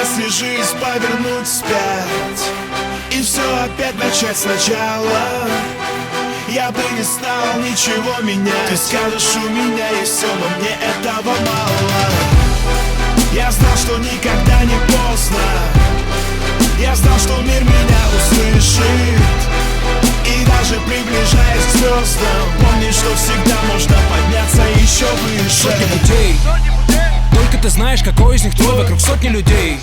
если жизнь повернуть вспять и все опять начать сначала, я бы не стал ничего менять. Ты скажешь, у меня есть все, но мне этого мало. Я знал, что никогда не поздно. Я знал, что мир меня услышит. И даже приближаясь к звездам, помни, что всегда можно подняться еще выше. Сотни путей, только ты знаешь, какой из них твой. Вокруг сотни людей.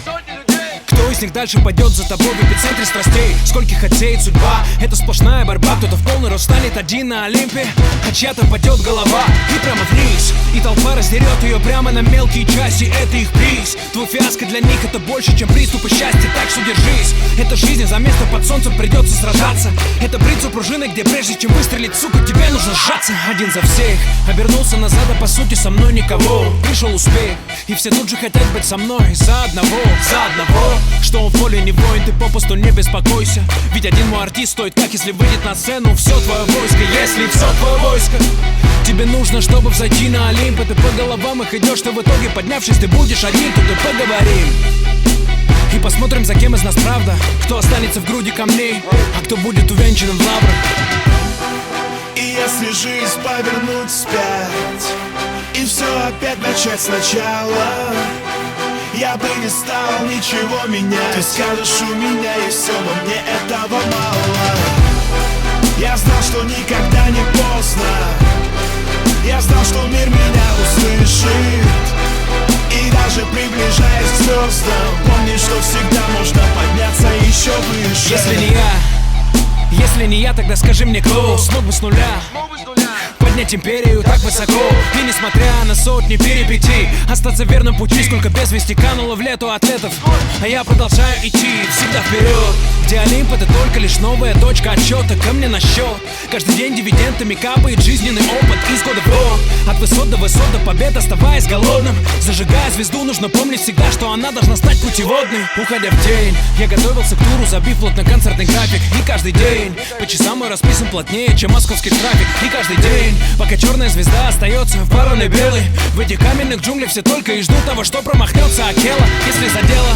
Кто из них дальше пойдет за тобой в эпицентре страстей? Скольких отсеет судьба? Это сплошная борьба. Кто-то в полный рост станет один на Олимпе, а чья-то падет голова и прямо вниз. И толпа раздерет ее прямо на мелкие части. Это их приз. Твой фиаско для них это больше, чем приступы счастья. Так что держись. Это жизнь, за место под солнцем придется сражаться. Это брит у пружины, где прежде чем выстрелить, сука, тебе нужно сжаться. Один за всех, обернулся назад, а по сути со мной никого. Пришел успех, и все тут же хотят быть со мной. За одного. Что он в поле не воин, ты попусту не беспокойся. Ведь один мой артист стоит, как если выйдет на сцену все твое войско. Если все твое войско, тебе нужно, чтобы взойти на Олимп. И ты по головам их идешь, что в итоге, поднявшись, ты будешь один. Тут и поговорим и посмотрим, за кем из нас правда. Кто останется в груди камней, а кто будет увенчанным в лаврах. И если жизнь повернуть вспять и все опять начать сначала, я бы не стал ничего менять. Ты скажешь, у меня есть все, но мне этого мало. Я знал, что никогда не поздно. Я знал, что мир меня услышит. И даже приближаясь к звездам, помни, что всегда можно подняться еще выше. Если не я, тогда скажи мне, кто смог бы с нуля поднять империю так высоко? И несмотря на сотни перипетий, остаться верным пути. Сколько без вести кануло в лету атлетов, а я продолжаю идти всегда вперед. Где Олимп это только лишь новая точка отсчета. Ко мне на счет каждый день дивидендами капает жизненный опыт из года в год. От высот до побед, оставаясь голодным. Зажигая звезду, нужно помнить всегда, что она должна стать путеводной. Уходя в день, я готовился к туру, забив плотно концертный график. И каждый день по часам мой расписан плотнее, чем московский трафик. И каждый день, пока черная звезда остается в вороной белой, в этих каменных джунглях все только и ждут того, что промахнется Акела. Если за дело